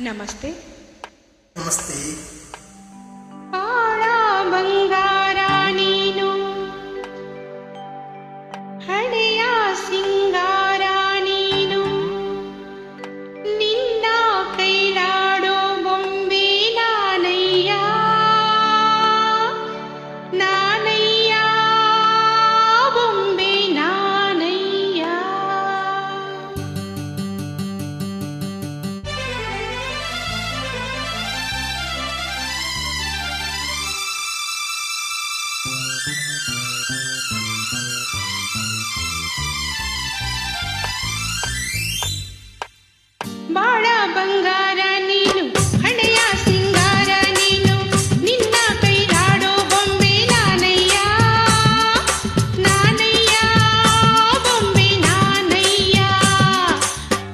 ನಮಸ್ತೆ. ನಮಸ್ತೆ. ಬಾಳ ಬಂಗಾರ ನೀನು, ಹಣೆಯ ಸಿಂಗಾರ ನೀನು, ನಿನ್ನ ಕೈಲಾಡೋ ಬೊಂಬೆ ನಾನಯ್ಯ, ನಾನಯ್ಯ ಬೊಂಬೆ ನಾನಯ್ಯ. ಬಾಳ ಬಂಗಾರ ನೀನು, ಹಣೆಯ ಸಿಂಗಾರ ನೀನು, ನಿನ್ನ ಕೈಲಾಡೋ ಬೊಂಬೆ ನಾನಯ್ಯ, ನಾನಯ್ಯ ಬೊಂಬೆ ನಾನಯ್ಯ.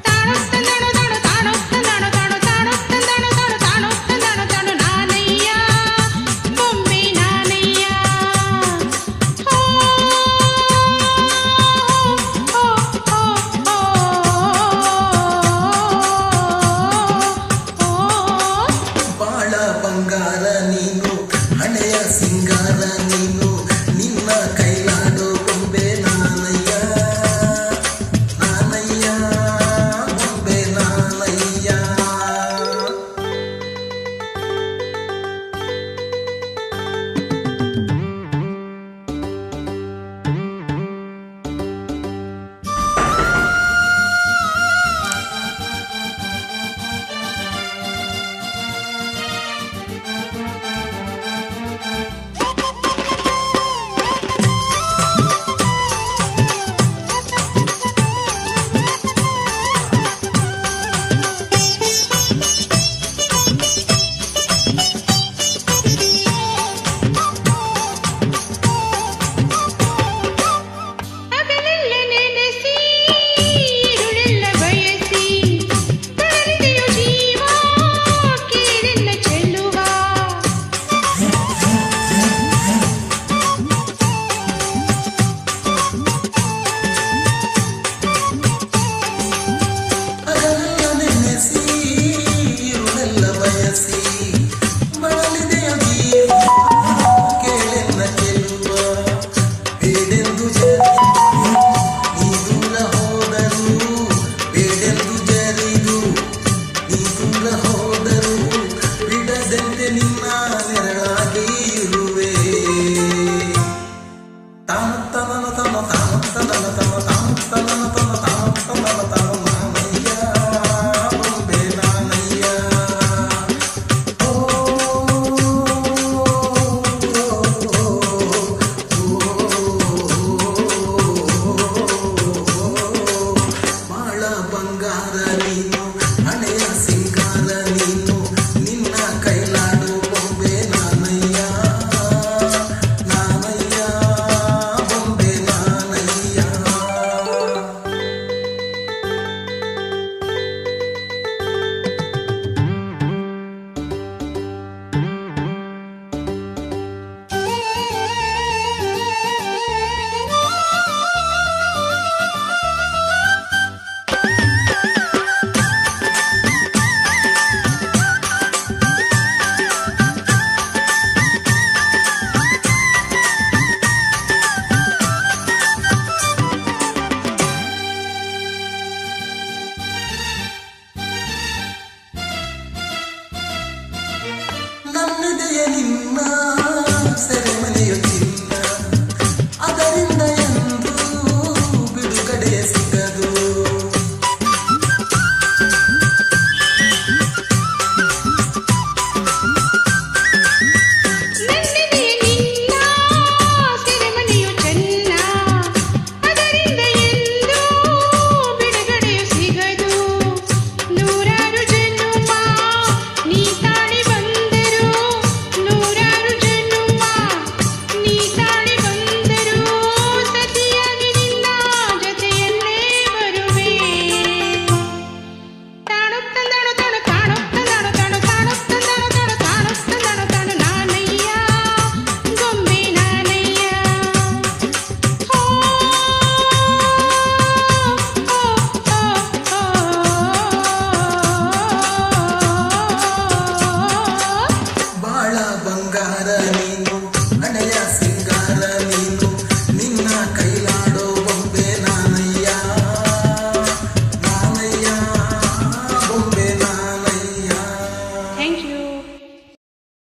ತಾಣೊತ್ತಂದಣು ತಾಣು ತಾಣೊತ್ತಂದಣು ತಾಣು ತಾಣೊತ್ತಂದಣು ತಾಣು ತಾಣೊತ್ತಂದಣು ತಾಣು ನಾನಯ್ಯ ಬೊಂಬೆ ನಾನಯ್ಯ. ಬಾಳ ಬಂಗಾರ ನೀನು, ಹಣೆಯ ಸಿಂಗಾರ ನೀನು, ನಿನ್ನ ಕೈಲಾಡೋ ಬೊಂಬೆ ನಾನಯ್ಯ, ನಾನಯ್ಯ ಬೊಂಬೆ ನಾನಯ್ಯ. ಹಗಲೆಲ್ಲ ನೆನೆಸಿ ಇರುಳೆಲ್ಲ ಬಯಸಿ ತರಲಿದೆಯೋ ಜೀವ ಕೇಳೆಲ್ಲ ಚೆಲ್ಲುವ. ಅದನ್ನೆಲ್ಲ ನೆನೆಸಿ ಇರುಳೆಲ್ಲ ಬಯಸಿ ಬಳಲಿದೆಯ ಜೀವ ಕೇಳೆನ್ನ ಚೆಲ್ಲುವ. ಬೇಡೆಂದು ಜರಿದು ನೀ ದೂರ ಹೋದರು, ಬೇಡೆಂದು ಜರಿದು ನೀ ದೂರ ಹೋದರು, ಬಿಡದಂತೆ ನಿನ್ನ ನೆರಳಾಗಿ ಇರುವೆ. ತಾನು ತನನ ತನ ತಾನು ತನನ ತನ ತಾನು ತನನ ತನ ತಾನು ತನನ ತನ ನಾನಯ್ಯ ಬೊಂಬೆ ನಾನಯ್ಯ. ಓ ಬಾಳ ಬಂಗಾರ ನೀನು, ಹಣೆಯ ಸಿಂಗಾರ ನೀನು, ನಿನ್ನ ಕೈಲಾಡು ಬೊಂಬೆ ನಾನಯ್ಯ, ನಾನಯ್ಯ ಬೊಂಬೆ ನಾನಯ್ಯ. ನನ್ನಿದೆಯ ನಿನ್ನ ಸೆರೆಮನೆಯು ಚಿನ್ನ, ಅದರಿಂದ ಎಂದು ಬಿಡುಗಡೆ ಸಿಗದು. ನನ್ನಿದೆಯ ನಿನ್ನ ಸೆರೆಮನೆಯು ಚೆನ್ನ, ಅದರಿಂದ ಎಂದು ಬಿಡುಗಡೆಯು ಸಿಗದು. ನೂರಾರು ಜನುಮ ನೀ ತಾಳಿ ಬಂದರು, ನೂರಾರು ಜನುಮ ಬಂಗಾರ ನೀನು ಹಣೆಯ ಸಿಂಗಾರ ನೀನು ನಿನ್ನ ಕೈಲಾಡ